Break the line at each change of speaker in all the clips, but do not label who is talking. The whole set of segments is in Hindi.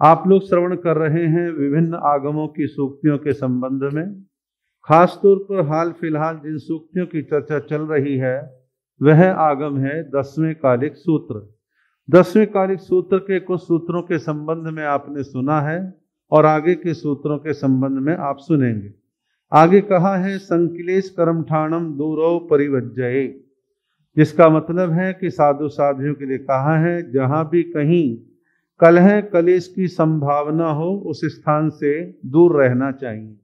आप लोग श्रवण कर रहे हैं विभिन्न आगमों की सूक्तियों के संबंध में। खासतौर पर हाल फिलहाल जिन सूक्तियों की चर्चा चल रही है वह आगम है 10वें कालिक सूत्र। 10वें कालिक सूत्र के कुछ सूत्रों के संबंध में आपने सुना है और आगे के सूत्रों के संबंध में आप सुनेंगे। आगे कहा है संकिलेश कर्मठाणम दूरो परिवज्जये, जिसका मतलब है कि साधु साध्वियों के लिए कहा है जहां भी कहीं कलह कलेश की संभावना हो उस स्थान से दूर रहना चाहिए।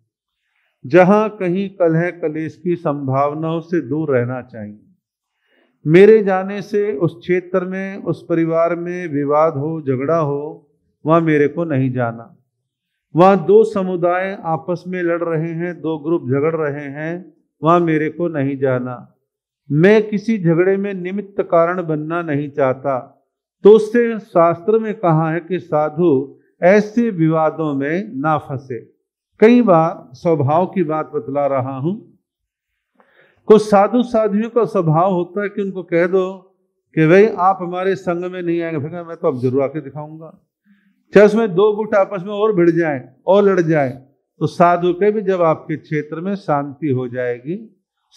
जहां कहीं कलह कलेश की संभावना हो उससे दूर रहना चाहिए। मेरे जाने से उस क्षेत्र में उस परिवार में विवाद हो झगड़ा हो वहां मेरे को नहीं जाना। वहां दो समुदाय आपस में लड़ रहे हैं, दो ग्रुप झगड़ रहे हैं, वहां मेरे को नहीं जाना। मैं किसी झगड़े में निमित्त कारण बनना नहीं चाहता। तो उससे शास्त्र में कहा है कि साधु ऐसे विवादों में ना फंसे। कई बार स्वभाव की बात बतला रहा हूं। कुछ साधु साध्वियों का स्वभाव होता है कि उनको कह दो कि भाई आप हमारे संग में नहीं आएंगे, फिर मैं तो अब जरूर आके दिखाऊंगा। चाहे उसमें दो गुट आपस में और भिड़ जाए और लड़ जाए तो साधु के भी जब आपके क्षेत्र में शांति हो जाएगी,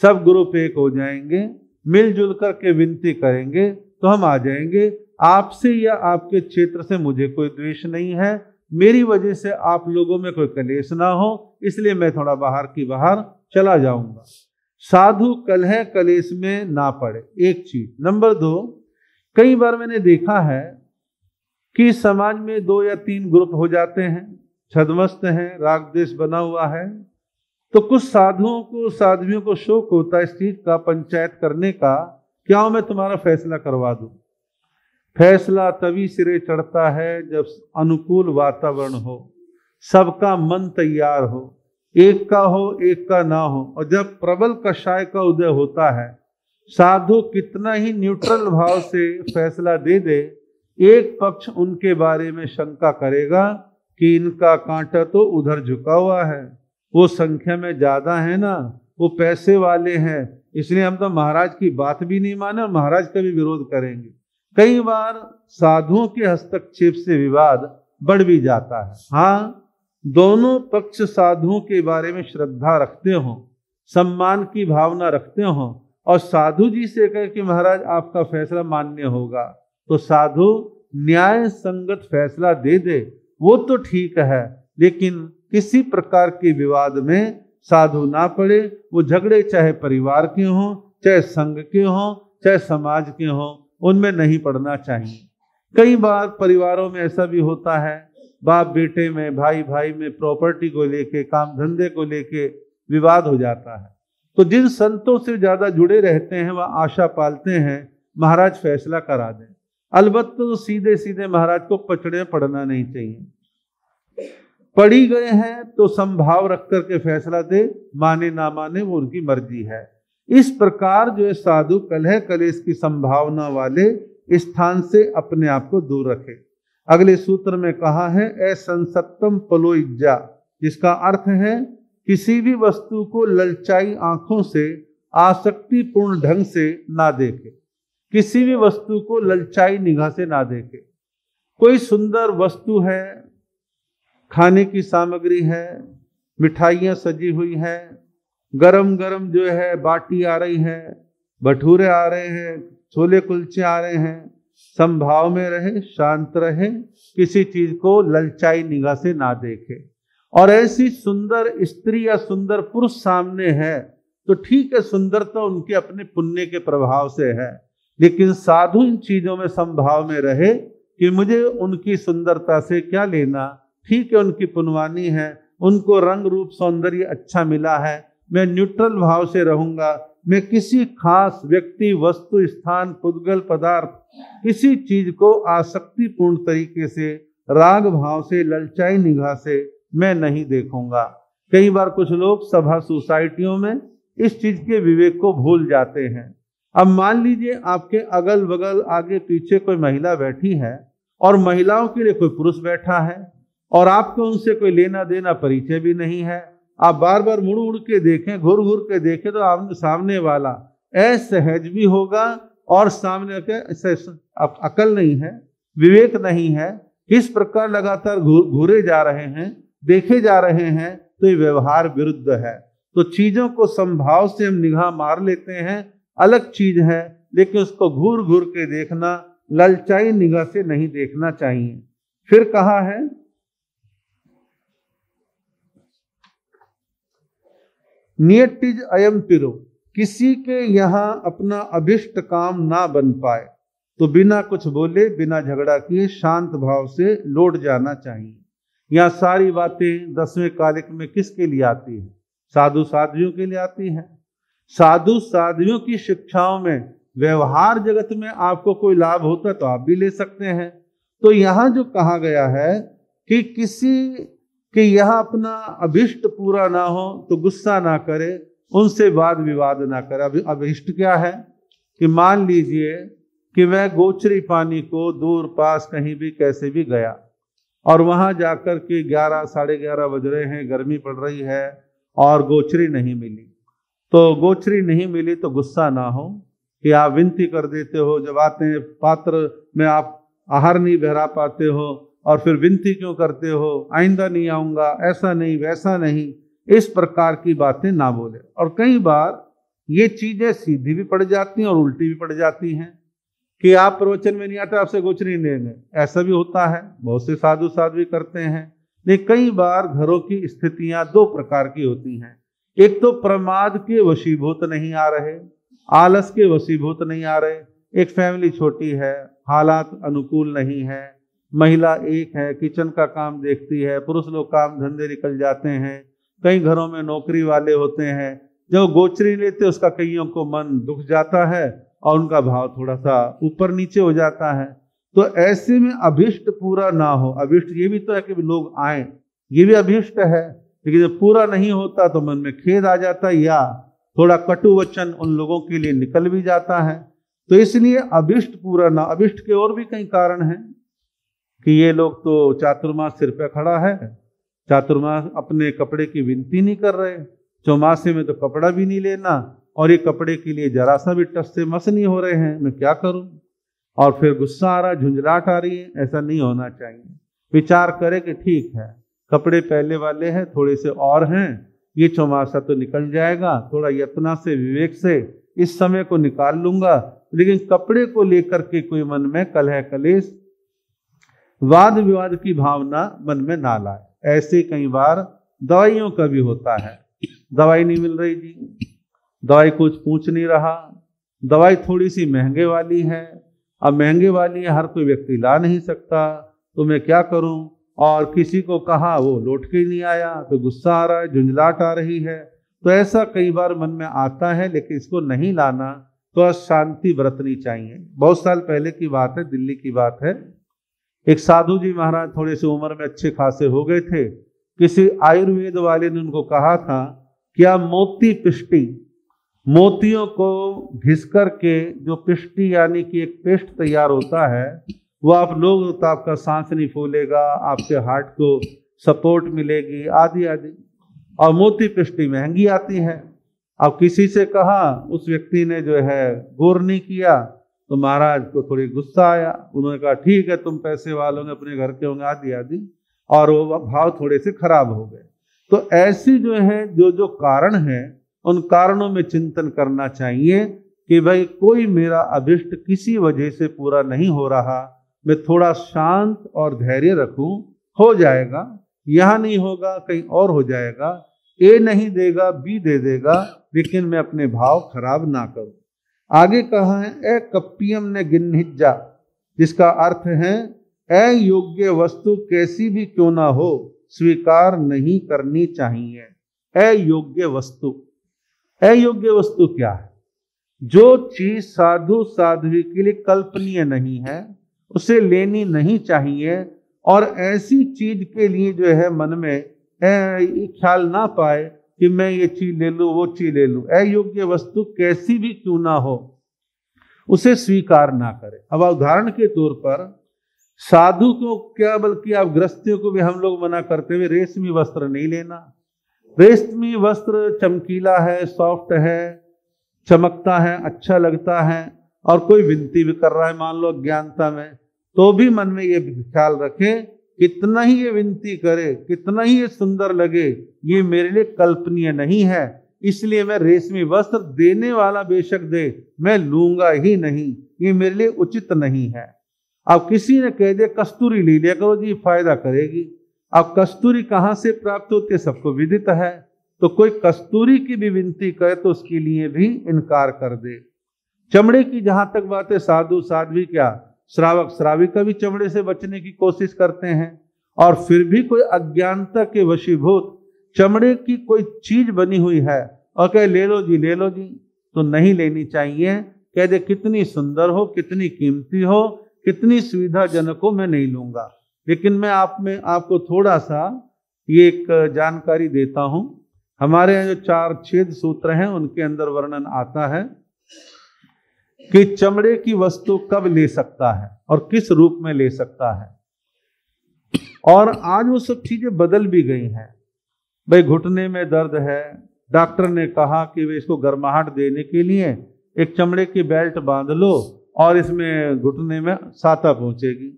सब ग्रुप एक हो जाएंगे, मिलजुल करके विनती करेंगे तो हम आ जाएंगे। आपसे या आपके क्षेत्र से मुझे कोई द्वेष नहीं है, मेरी वजह से आप लोगों में कोई कलेश ना हो, इसलिए मैं थोड़ा बाहर की बाहर चला जाऊंगा। साधु कलह कलेश में ना पड़े, एक चीज। नंबर 2, कई बार मैंने देखा है कि समाज में 2 या 3 ग्रुप हो जाते हैं, छदमस्त हैं, राग द्वेष बना हुआ है। तो कुछ साधुओं को साध्वियों को शौक होता है इस चीज का, पंचायत करने का, क्या मैं तुम्हारा फैसला करवा दूं। फैसला तभी सिरे चढ़ता है जब अनुकूल वातावरण हो, सबका मन तैयार हो, एक का हो एक का ना हो। और जब प्रबल कषाय का उदय होता है, साधु कितना ही न्यूट्रल भाव से फैसला दे दे, एक पक्ष उनके बारे में शंका करेगा कि इनका कांटा तो उधर झुका हुआ है, वो संख्या में ज्यादा है ना, वो पैसे वाले हैं, इसलिए हम तो महाराज की बात भी नहीं माने और महाराज का भी विरोध करेंगे। कई बार साधुओं के हस्तक्षेप से विवाद बढ़ भी जाता है। हाँ, दोनों पक्ष साधुओं के बारे में श्रद्धा रखते हो, सम्मान की भावना रखते हो और साधु जी से कहे कि महाराज आपका फैसला मान्य होगा, तो साधु न्याय संगत फैसला दे दे, वो तो ठीक है। लेकिन किसी प्रकार के विवाद में साधु ना पड़े। वो झगड़े चाहे परिवार के हों, चाहे संघ के हों, चाहे समाज के हों, उनमें नहीं पड़ना चाहिए। कई बार परिवारों में ऐसा भी होता है, बाप बेटे में, भाई भाई में, प्रॉपर्टी को लेके, काम धंधे को लेके विवाद हो जाता है। तो जिन संतों से ज्यादा जुड़े रहते हैं वह आशा पालते हैं महाराज फैसला करा दें। अलबत्ता तो सीधे सीधे महाराज को पचड़े पड़ना नहीं चाहिए। पड़ी गए हैं तो संभाव रख करके फैसला दे, माने ना माने वो उनकी मर्जी है। इस प्रकार जो है साधु कलह कलेश की संभावना वाले स्थान से अपने आप को दूर रखे। अगले सूत्र में कहा है असंसत्तम पलोइज्जा, जिसका अर्थ है किसी भी वस्तु को ललचाई आंखों से आसक्तिपूर्ण ढंग से ना देखे। किसी भी वस्तु को ललचाई निगाह से ना देखे। कोई सुंदर वस्तु है, खाने की सामग्री है, मिठाइयाँ सजी हुई हैं, गरम गरम जो है बाटी आ रही है, भटूरे आ रहे हैं, छोले कुलचे आ रहे हैं, संभाव में रहे, शांत रहे, किसी चीज को ललचाई निगाह से ना देखे। और ऐसी सुंदर स्त्री या सुंदर पुरुष सामने है तो ठीक है, सुंदरता उनके अपने पुण्य के प्रभाव से है, लेकिन साधु इन चीजों में संभाव में रहे कि मुझे उनकी सुंदरता से क्या लेना। ठीक है, उनकी पुण्यवानी है, उनको रंग रूप सौंदर्य अच्छा मिला है, मैं न्यूट्रल भाव से रहूंगा। मैं किसी खास व्यक्ति, वस्तु, स्थान, पुद्गल, पदार्थ, किसी चीज को आसक्तिपूर्ण तरीके से, राग भाव से, ललचाई निगाह से मैं नहीं देखूंगा। कई बार कुछ लोग सभा सोसाइटियों में इस चीज के विवेक को भूल जाते हैं। अब मान लीजिए आपके अगल बगल आगे पीछे कोई महिला बैठी है और महिलाओं के लिए कोई पुरुष बैठा है और आपको उनसे कोई लेना देना परिचय भी नहीं है। आप बार बार मुड़ मुड़ के देखें, घुर घुर के देखें तो आप सामने वाला असहज भी होगा और सामने के अकल नहीं है, विवेक नहीं है, किस प्रकार लगातार घूरे जा रहे हैं, देखे जा रहे हैं, तो ये व्यवहार विरुद्ध है। तो चीजों को संभाव से हम निगाह मार लेते हैं, अलग चीज है, लेकिन उसको घूर घूर के देखना, ललचाई निगाह से नहीं देखना चाहिए। फिर कहा है नियतिज अयम पिरो, किसी के यहाँ अपना अभिष्ट काम ना बन पाए तो बिना कुछ बोले, बिना झगड़ा किए शांत भाव से लौट जाना चाहिए। यहाँ सारी बातें 10वें कालिक में किसके लिए आती है? साधु साध्वियों के लिए आती है। साधु साध्वियों की शिक्षाओं में व्यवहार जगत में आपको कोई लाभ होता तो आप भी ले सकते हैं। तो यहाँ जो कहा गया है कि किसी के यहाँ अपना अभिष्ट पूरा ना हो तो गुस्सा ना करे, उनसे वाद विवाद ना करे। अभिष्ट क्या है कि मान लीजिए कि वह गोचरी पानी को दूर पास कहीं भी कैसे भी गया और वहां जाकर के 11 साढ़े 11 बज रहे हैं, गर्मी पड़ रही है और गोचरी नहीं मिली। तो गोचरी नहीं मिली तो गुस्सा ना हो कि आप विनती कर देते हो, जब आते हैं पात्र में आप आहार नहीं बहरा पाते हो और फिर विनती क्यों करते हो, आइंदा नहीं आऊंगा, ऐसा नहीं वैसा नहीं, इस प्रकार की बातें ना बोले। और कई बार ये चीजें सीधी भी पड़ जाती हैं और उल्टी भी पड़ जाती हैं कि आप प्रवचन में नहीं आते, आपसे गोचरी नहीं लेंगे, ऐसा भी होता है। बहुत से साधु साध्वी करते हैं। लेकिन कई बार घरों की स्थितियां 2 प्रकार की होती हैं। एक तो प्रमाद के वशीभूत नहीं आ रहे, आलस के वशीभूत नहीं आ रहे। एक फैमिली छोटी है, हालात अनुकूल नहीं है, महिला एक है, किचन का काम देखती है, पुरुष लोग काम धंधे निकल जाते हैं, कई घरों में नौकरी वाले होते हैं। जब गोचरी लेते उसका कईयों को मन दुख जाता है और उनका भाव थोड़ा सा ऊपर नीचे हो जाता है। तो ऐसे में अभिष्ट पूरा ना हो, अभिष्ट ये भी तो है कि लोग आए, ये भी अभिष्ट है, लेकिन जब पूरा नहीं होता तो मन में खेद आ जाता है या थोड़ा कटु वचन उन लोगों के लिए निकल भी जाता है। तो इसलिए अभिष्ट पूरा ना। अभिष्ट के और भी कई कारण हैं कि ये लोग तो चातुर्मास सिर पे खड़ा है, चातुर्मास अपने कपड़े की विनती नहीं कर रहे, चौमासे में तो कपड़ा भी नहीं लेना और ये कपड़े के लिए जरा सा भी टस से मस नहीं हो रहे हैं, मैं क्या करूं, और फिर गुस्सा आ रहा, झुंझलाहट आ रही है। ऐसा नहीं होना चाहिए। विचार करे कि ठीक है, कपड़े पहले वाले हैं, थोड़े से और हैं, ये चौमासा तो निकल जाएगा, थोड़ा यत्ना से विवेक से इस समय को निकाल लूंगा, लेकिन कपड़े को लेकर के कोई मन में कलह कलेश वाद विवाद की भावना मन में ना लाए। ऐसे कई बार दवाइयों का भी होता है, दवाई नहीं मिल रही जी, दवाई कुछ पूछ नहीं रहा, दवाई थोड़ी सी महंगे वाली है, अब महंगे वाली है, हर कोई व्यक्ति ला नहीं सकता, तो मैं क्या करूं, और किसी को कहा वो लौट के नहीं आया, तो गुस्सा आ रहा है, झुंझलाहट आ रही है। तो ऐसा कई बार मन में आता है, लेकिन इसको नहीं लाना, तो शांति बरतनी चाहिए। बहुत साल पहले की बात है, दिल्ली की बात है, एक साधु जी महाराज थोड़े से उम्र में अच्छे खासे हो गए थे। किसी आयुर्वेद वाले ने उनको कहा था कि आप मोती पिष्टी, मोतियों को घिस करके जो पिष्टी यानी कि एक पेस्ट तैयार होता है वो आप लोग तो आपका सांस नहीं फूलेगा, आपके हार्ट को सपोर्ट मिलेगी, आदि आदि। और मोती पिष्टी महंगी आती है। अब किसी से कहा, उस व्यक्ति ने जो है गौर नहीं किया, तो महाराज को थोड़ी गुस्सा आया। उन्होंने कहा ठीक है, तुम पैसे वालों ने अपने घर के होंगे, आदि आदि, और वो भाव थोड़े से खराब हो गए। तो ऐसी जो है जो कारण है, उन कारणों में चिंतन करना चाहिए कि भाई कोई मेरा अभिष्ट किसी वजह से पूरा नहीं हो रहा, मैं थोड़ा शांत और धैर्य रखूं, हो जाएगा, यहाँ नहीं होगा कहीं और हो जाएगा, ए नहीं देगा बी दे देगा, लेकिन मैं अपने भाव खराब ना करूं। आगे कहा है ए कप्पियम ने गिन्हिज्जा, जिसका अर्थ है अयोग्य वस्तु कैसी भी क्यों ना हो स्वीकार नहीं करनी चाहिए। अयोग्य वस्तु, अयोग्य वस्तु क्या है? जो चीज साधु साध्वी के लिए कल्पनीय नहीं है उसे लेनी नहीं चाहिए, और ऐसी चीज के लिए जो है मन में ख्याल ना पाए कि मैं ये चीज ले लूं वो चीज ले लूं। अयोग्य वस्तु कैसी भी क्यों ना हो उसे स्वीकार ना करे। अब उदाहरण के तौर पर साधु को क्या, बल्कि आप गृहस्थियों को भी हम लोग मना करते हुए रेशमी वस्त्र नहीं लेना। रेशमी वस्त्र चमकीला है, सॉफ्ट है, चमकता है, अच्छा लगता है, और कोई विनती भी कर रहा है मान लो अज्ञानता में, तो भी मन में ये ख्याल रखें, कितना ही ये विनती करे, कितना ही ये सुंदर लगे, ये मेरे लिए कल्पनीय नहीं है, इसलिए मैं रेशमी वस्त्र देने वाला बेशक दे, मैं लूंगा ही नहीं, ये मेरे लिए उचित नहीं है। अब किसी ने कह दिया कस्तूरी ले लिया करो जी, फायदा करेगी। अब कस्तूरी कहाँ से प्राप्त होती है सबको विदित है, तो कोई कस्तूरी की भी विनती करे तो उसके लिए भी इनकार कर दे। चमड़े की जहां तक बात है, साधु साध्वी क्या श्रावक श्राविका भी चमड़े से बचने की कोशिश करते हैं, और फिर भी कोई अज्ञानता के वशीभूत चमड़े की कोई चीज बनी हुई है और कहे ले लो जी ले लो जी, तो नहीं लेनी चाहिए। कह दे कितनी सुंदर हो, कितनी कीमती हो, कितनी सुविधाजनक हो, मैं नहीं लूंगा। लेकिन मैं आपको थोड़ा सा ये एक जानकारी देता हूं। हमारे यहाँ जो 4 छेद सूत्र हैं उनके अंदर वर्णन आता है कि चमड़े की वस्तु कब ले सकता है और किस रूप में ले सकता है। और आज वो सब चीजें बदल भी गई हैं। भाई घुटने में दर्द है, डॉक्टर ने कहा कि वे इसको गर्माहट देने के लिए एक चमड़े की बेल्ट बांध लो और इसमें घुटने में साता पहुंचेगी।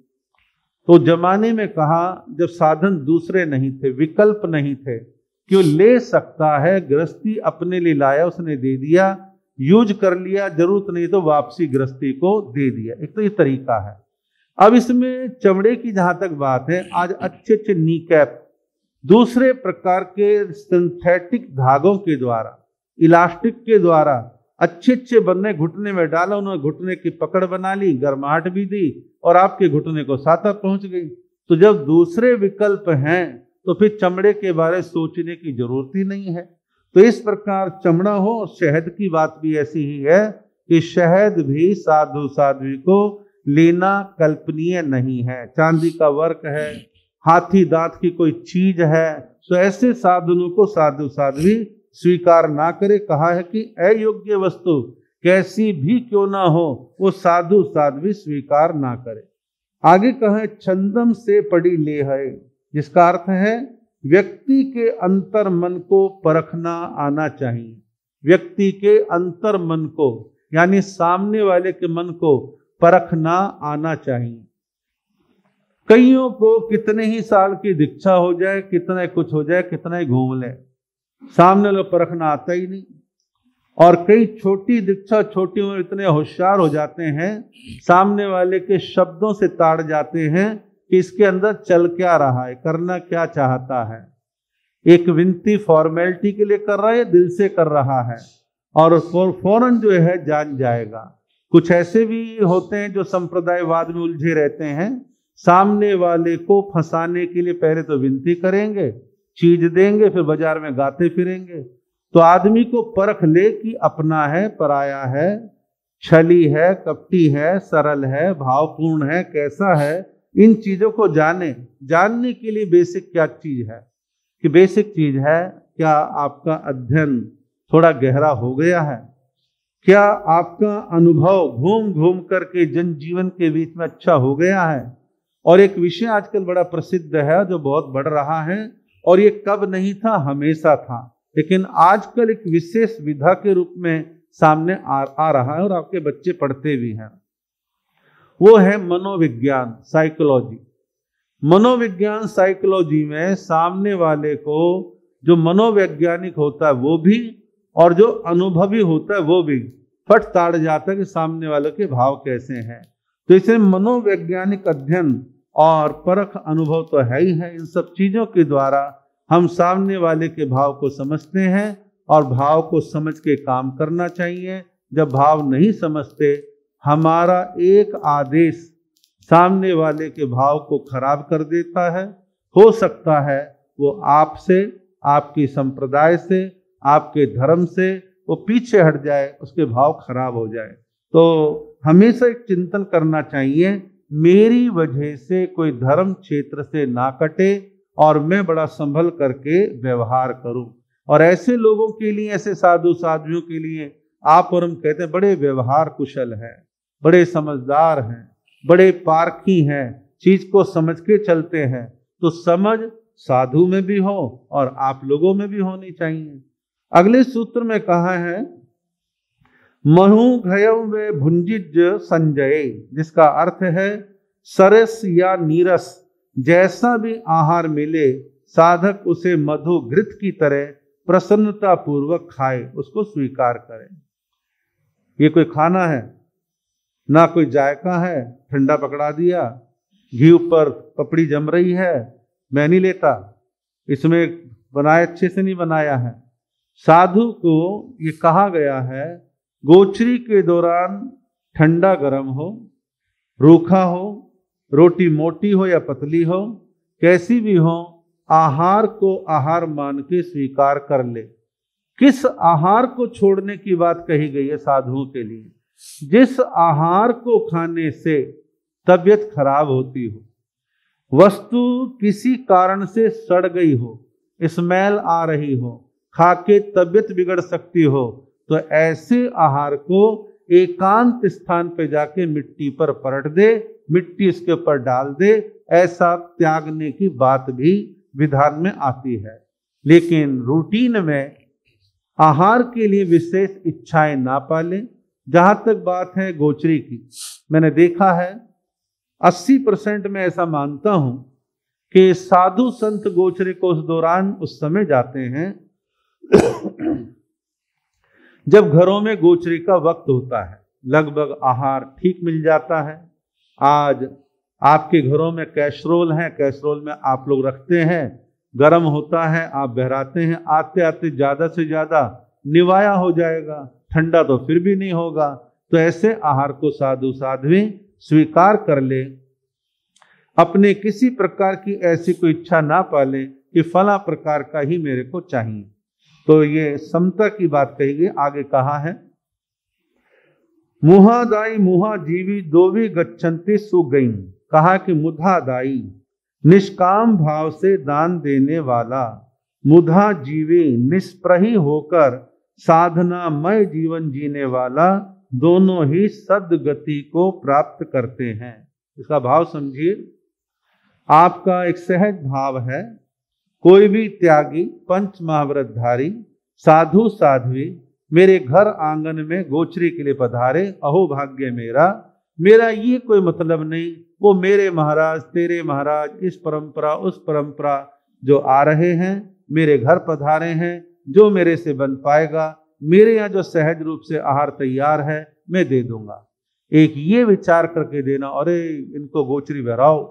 तो जमाने में कहा जब साधन दूसरे नहीं थे, विकल्प नहीं थे, कि वो ले सकता है, गृहस्थी अपने लिए लाया, उसने दे दिया, यूज कर लिया, जरूरत नहीं तो वापसी गृहस्थी को दे दिया। एक तो ये तरीका है। अब इसमें चमड़े की जहां तक बात है, आज अच्छे अच्छे नी कैप, दूसरे प्रकार के सिंथेटिक धागों के द्वारा, इलास्टिक के द्वारा अच्छे अच्छे बनने, घुटने में डाला, उन्होंने घुटने की पकड़ बना ली, गर्माहट भी दी और आपके घुटने को साता पहुंच गई। तो जब दूसरे विकल्प हैं तो फिर चमड़े के बारे सोचने की जरूरत ही नहीं है। तो इस प्रकार चमड़ा हो, और शहद की बात भी ऐसी ही है कि शहद भी साधु साध्वी को लेना कल्पनीय नहीं है। चांदी का वर्क है, हाथी दांत की कोई चीज है, तो ऐसे साधनों को साधु साध्वी स्वीकार ना करे। कहा है कि अयोग्य वस्तु कैसी भी क्यों ना हो वो साधु साध्वी स्वीकार ना करे। आगे कहा है छंदम से पड़ी ले है, जिसका अर्थ है व्यक्ति के अंतर मन को परखना आना चाहिए। व्यक्ति के अंतर मन को, यानी सामने वाले के मन को परखना आना चाहिए। कईयों को कितने ही साल की दीक्षा हो जाए, कितना कुछ हो जाए, कितना ही घूम ले, सामने लोग परखना आता ही नहीं। और कई छोटी दीक्षा, छोटी उम्र इतने होशियार हो जाते हैं, सामने वाले के शब्दों से ताड़ जाते हैं कि इसके अंदर चल क्या रहा है, करना क्या चाहता है। एक विनती फॉर्मेलिटी के लिए कर रहा है, दिल से कर रहा है, और फौरन जो है जान जाएगा। कुछ ऐसे भी होते हैं जो संप्रदायवाद में उलझे रहते हैं, सामने वाले को फंसाने के लिए पहले तो विनती करेंगे, चीज देंगे, फिर बाजार में गाते फिरेंगे। तो आदमी को परख ले कि अपना है, पराया है, छली है, कपटी है, सरल है, भावपूर्ण है, कैसा है, इन चीजों को जानने के लिए बेसिक क्या चीज है, कि बेसिक चीज है क्या आपका अध्ययन थोड़ा गहरा हो गया है, क्या आपका अनुभव घूम घूम करके जनजीवन के बीच में अच्छा हो गया है। और एक विषय आजकल बड़ा प्रसिद्ध है जो बहुत बढ़ रहा है, और ये कब नहीं था, हमेशा था, लेकिन आजकल एक विशेष विधा के रूप में सामने आ रहा है और आपके बच्चे पढ़ते भी हैं। वो है मनोविज्ञान, साइकोलॉजी। मनोविज्ञान साइकोलॉजी में सामने वाले को जो मनोवैज्ञानिक होता है वो भी, और जो अनुभवी होता है वो भी फट ताड़ जाता है कि सामने वाले के भाव कैसे हैं। तो इसे मनोवैज्ञानिक अध्ययन और परख अनुभव तो है ही है। इन सब चीजों के द्वारा हम सामने वाले के भाव को समझते हैं, और भाव को समझ के काम करना चाहिए। जब भाव नहीं समझते, हमारा एक आदेश सामने वाले के भाव को खराब कर देता है। हो सकता है वो आपसे, आपकी संप्रदाय से, आपके धर्म से वो पीछे हट जाए, उसके भाव खराब हो जाए। तो हमेशा एक चिंतन करना चाहिए, मेरी वजह से कोई धर्म क्षेत्र से ना कटे और मैं बड़ा संभल करके व्यवहार करूं। और ऐसे लोगों के लिए, ऐसे साधु साध्वियों के लिए आप और हम कहते हैं बड़े व्यवहार कुशल हैं, बड़े समझदार हैं, बड़े पारखी हैं, चीज को समझ के चलते हैं। तो समझ साधु में भी हो और आप लोगों में भी होनी चाहिए। अगले सूत्र में कहा है महु घयम वे भुंजिज संजय, जिसका अर्थ है सरस या नीरस जैसा भी आहार मिले, साधक उसे मधु घृत की तरह प्रसन्नता पूर्वक खाए, उसको स्वीकार करे। ये कोई खाना है ना, कोई जायका है, ठंडा पकड़ा दिया, घी ऊपर पपड़ी जम रही है, मैं नहीं लेता, इसमें बनाया अच्छे से नहीं बनाया है। साधु को ये कहा गया है गोचरी के दौरान ठंडा गर्म हो, रूखा हो, रोटी मोटी हो या पतली हो, कैसी भी हो, आहार को आहार मान के स्वीकार कर ले। किस आहार को छोड़ने की बात कही गई है साधुओं के लिए? जिस आहार को खाने से तबीयत खराब होती हो, वस्तु किसी कारण से सड़ गई हो, स्मेल आ रही हो, खा के तबीयत बिगड़ सकती हो, तो ऐसे आहार को एकांत स्थान पे जाके मिट्टी पर पलट दे, मिट्टी इसके ऊपर डाल दे, ऐसा त्यागने की बात भी विधान में आती है। लेकिन रूटीन में आहार के लिए विशेष इच्छाएं ना पालें। जहां तक बात है गोचरी की, मैंने देखा है 80% में ऐसा मानता हूं कि साधु संत गोचरी को उस दौरान उस समय जाते हैं जब घरों में गोचरी का वक्त होता है, लगभग आहार ठीक मिल जाता है। आज आपके घरों में कैसरोल है, कैसरोल में आप लोग रखते हैं, गर्म होता है, आप बहराते हैं, आते आते ज्यादा से ज्यादा निवाया हो जाएगा, ठंडा तो फिर भी नहीं होगा। तो ऐसे आहार को साधु साध्वी स्वीकार कर ले, अपने किसी प्रकार की ऐसी कोई इच्छा ना पाले कि फला प्रकार का ही मेरे को चाहिए। तो ये समता की बात कही गई। आगे कहा है मुहादाई मुहा जीवी दोवी गच्छन्ति सुगई। कहा कि मुधादाई निष्काम भाव से दान देने वाला, मुधा जीवी निष्प्रही होकर साधनामय जीवन जीने वाला, दोनों ही सद्गति को प्राप्त करते हैं। इसका भाव समझिए। आपका एक सहज भाव है, कोई भी त्यागी पंच महाव्रतधारी साधु साध्वी मेरे घर आंगन में गोचरी के लिए पधारे, अहो भाग्य मेरा, मेरा ये कोई मतलब नहीं, वो मेरे महाराज तेरे महाराज इस परंपरा उस परंपरा जो आ रहे हैं मेरे घर पधारे हैं, जो मेरे से बन पाएगा, मेरे यहाँ जो सहज रूप से आहार तैयार है मैं दे दूंगा। एक ये विचार करके देना, अरे इनको गोचरी बहराओ,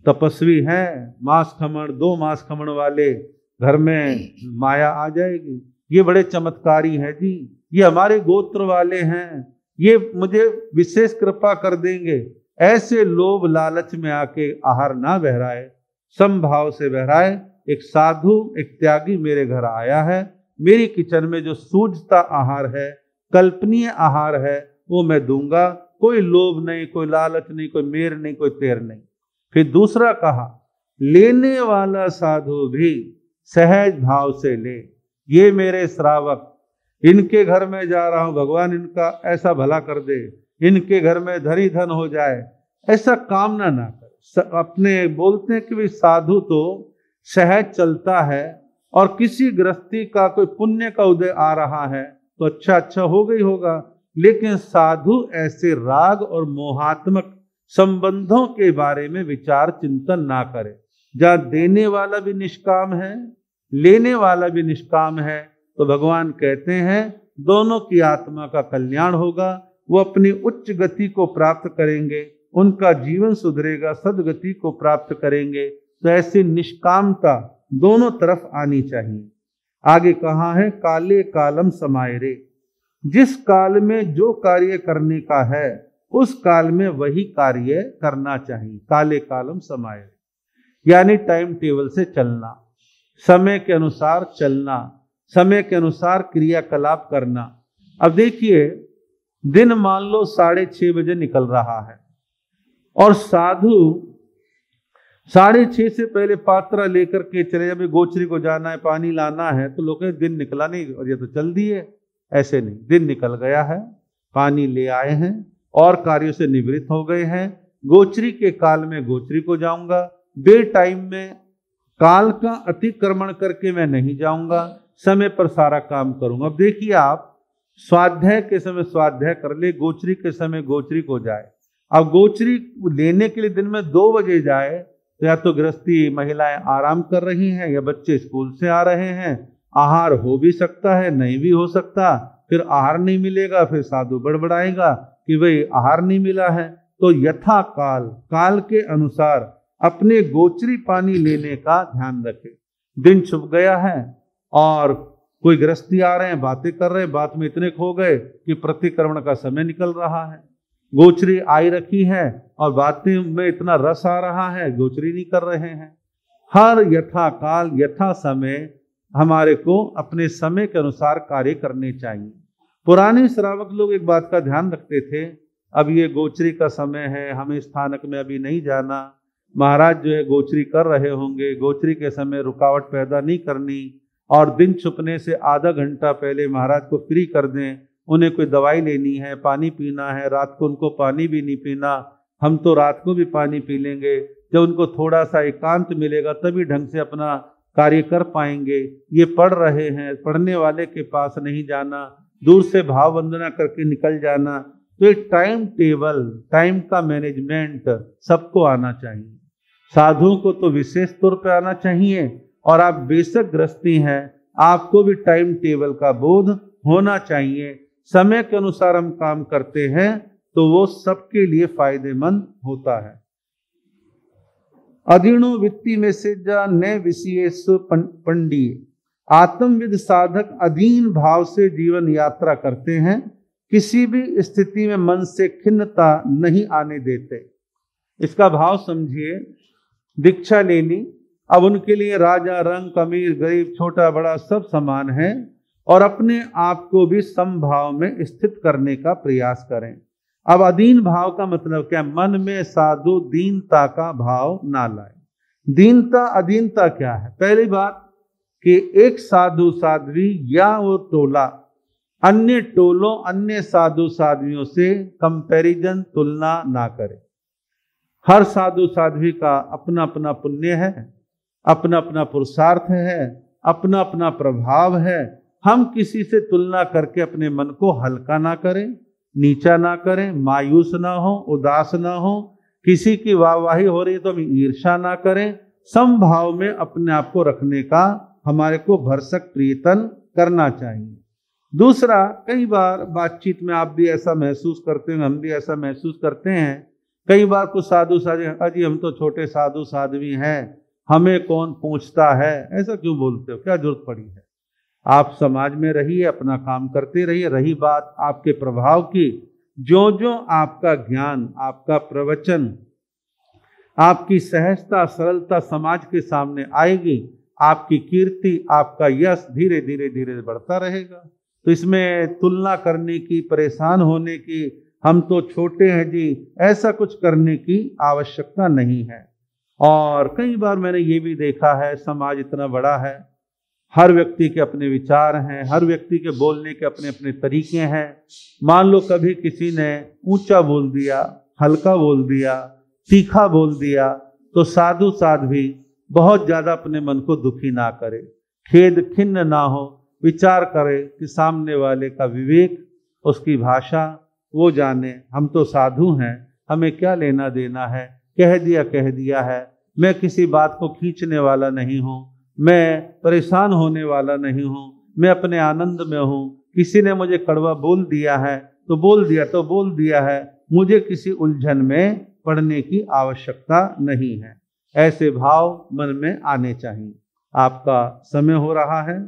तपस्वी हैं, मांस खमण 2 मांस खमण वाले, घर में माया आ जाएगी, ये बड़े चमत्कारी हैं जी, ये हमारे गोत्र वाले हैं, ये मुझे विशेष कृपा कर देंगे। ऐसे लोभ लालच में आके आहार ना बहराए, समभाव से बहराए। एक साधु एक त्यागी मेरे घर आया है, मेरी किचन में जो सूझता आहार है, कल्पनीय आहार है, वो मैं दूंगा, कोई लोभ नहीं, कोई लालच नहीं, कोई मेर नहीं, कोई तेर नहीं। फिर दूसरा कहा लेने वाला साधु भी सहज भाव से ले। ये मेरे श्रावक, इनके घर में जा रहा हूं, भगवान इनका ऐसा भला कर दे, इनके घर में धनी धन हो जाए, ऐसा कामना ना कर। अपने बोलते हैं कि भाई साधु तो सहज चलता है, और किसी गृहस्थी का कोई पुण्य का उदय आ रहा है तो अच्छा हो गई होगा, लेकिन साधु ऐसे राग और मोहात्मक संबंधों के बारे में विचार चिंतन ना करे। जहाँ देने वाला भी निष्काम है, लेने वाला भी निष्काम है, तो भगवान कहते हैं दोनों की आत्मा का कल्याण होगा, वो अपनी उच्च गति को प्राप्त करेंगे, उनका जीवन सुधरेगा, सदगति को प्राप्त करेंगे। तो ऐसी निष्कामता दोनों तरफ आनी चाहिए। आगे कहा है काले कालम समाये रे, जिस काल में जो कार्य करने का है उस काल में वही कार्य करना चाहिए। काले कालम समाये, यानी टाइम टेबल से चलना, समय के अनुसार चलना, समय के अनुसार क्रियाकलाप करना। अब देखिए दिन मान लो 6:30 बजे निकल रहा है, और साधु 6:30 से पहले पात्रा लेकर के चले, जब गोचरी को जाना है, पानी लाना है, तो लोग दिन निकला नहीं और ये तो चल दिए। ऐसे नहीं, दिन निकल गया है, पानी ले आए हैं और कार्यों से निवृत्त हो गए हैं। गोचरी के काल में गोचरी को जाऊंगा, बे टाइम में काल का अतिक्रमण करके मैं नहीं जाऊंगा, समय पर सारा काम करूंगा। अब देखिए आप स्वाध्याय के समय स्वाध्याय कर ले, गोचरी के समय गोचरी को जाए, अब गोचरी लेने के लिए दिन में 2 बजे जाए तो या तो गृहस्थी महिलाएं आराम कर रही हैं या बच्चे स्कूल से आ रहे हैं, आहार हो भी सकता है नहीं भी हो सकता, फिर आहार नहीं मिलेगा, फिर साधु बड़बड़ाएगा कि भाई आहार नहीं मिला है। तो यथा काल, काल के अनुसार अपने गोचरी पानी लेने का ध्यान रखें। दिन छुप गया है और कोई गृहस्थी आ रहे हैं, बातें कर रहे हैं, बात में इतने खो गए कि प्रतिक्रमण का समय निकल रहा है। गोचरी आई रखी है और बातें में इतना रस आ रहा है, गोचरी नहीं कर रहे हैं। हर यथा काल यथा समय हमारे को अपने समय के अनुसार कार्य करने चाहिए। पुराने श्रावक लोग एक बात का ध्यान रखते थे, अब ये गोचरी का समय है, हमें स्थानक में अभी नहीं जाना, महाराज जो है गोचरी कर रहे होंगे, गोचरी के समय रुकावट पैदा नहीं करनी, और दिन छुपने से आधा घंटा पहले महाराज को फ्री कर दें, उन्हें कोई दवाई लेनी है, पानी पीना है, रात को उनको पानी भी नहीं पीना, हम तो रात को भी पानी पी लेंगे, जब उनको थोड़ा सा एकांत मिलेगा तभी ढंग से अपना कार्य कर पाएंगे। ये पढ़ रहे हैं, पढ़ने वाले के पास नहीं जाना, दूर से भाव वंदना करके निकल जाना। तो एक टाइम टेबल, टाइम का मैनेजमेंट सबको आना चाहिए। साधुओं को तो विशेष तौर पे आना चाहिए, और आप बेशक गृहस्थी हैं, आपको भी टाइम टेबल का बोध होना चाहिए। समय के अनुसार हम काम करते हैं तो वो सबके लिए फायदेमंद होता है। अधीनो वित्ती में से न विशेष पंडिय, आत्मविद साधक अधीन भाव से जीवन यात्रा करते हैं, किसी भी स्थिति में मन से खिन्नता नहीं आने देते। इसका भाव समझिए, दीक्षा ले ली, अब उनके लिए राजा रंग अमीर गरीब छोटा बड़ा सब समान है, और अपने आप को भी समभाव में स्थित करने का प्रयास करें। अब अधीन भाव का मतलब क्या? मन में साधु दीनता का भाव ना लाए। दीनता अधीनता क्या है? पहली बात कि एक साधु साध्वी या वो टोला अन्य टोलों अन्य साधु साध्वियों से कंपैरिजन तुलना ना करे। हर साधु साध्वी का अपना अपना पुण्य है, अपना अपना पुरुषार्थ है, अपना अपना प्रभाव है। हम किसी से तुलना करके अपने मन को हल्का ना करें, नीचा ना करें, मायूस ना हो, उदास ना हो। किसी की वाहवाही हो रही है तो हम ईर्ष्या ना करें। समभाव में अपने आप को रखने का हमारे को भरसक प्रयत्न करना चाहिए। दूसरा, कई बार बातचीत में आप भी ऐसा महसूस करते हैं, हम भी ऐसा महसूस करते हैं, कई बार कुछ साधु साध्वी, अजी हम तो छोटे साधु साध्वी हैं, हमें कौन पूछता है, ऐसा क्यों बोलते हो, क्या जरूरत पड़ी है? आप समाज में रहिए, अपना काम करते रहिए। रही बात आपके प्रभाव की, जो जो आपका ज्ञान, आपका प्रवचन, आपकी सहजता सरलता समाज के सामने आएगी, आपकी कीर्ति, आपका यश धीरे धीरे धीरे बढ़ता रहेगा। तो इसमें तुलना करने की, परेशान होने की, हम तो छोटे हैं जी, ऐसा कुछ करने की आवश्यकता नहीं है। और कई बार मैंने ये भी देखा है, समाज इतना बड़ा है, हर व्यक्ति के अपने विचार हैं, हर व्यक्ति के बोलने के अपने अपने तरीके हैं। मान लो कभी किसी ने ऊंचा बोल दिया, हल्का बोल दिया, तीखा बोल दिया, तो साधु साध्वी बहुत ज़्यादा अपने मन को दुखी ना करे, खेद खिन्न ना हो, विचार करे कि सामने वाले का विवेक, उसकी भाषा वो जाने। हम तो साधु हैं, हमें क्या लेना देना है, कह दिया है, मैं किसी बात को खींचने वाला नहीं हूँ, मैं परेशान होने वाला नहीं हूँ, मैं अपने आनंद में हूँ। किसी ने मुझे कड़वा बोल दिया है तो बोल दिया है, मुझे किसी उलझन में पड़ने की आवश्यकता नहीं है। ऐसे भाव मन में आने चाहिए। आपका समय हो रहा है।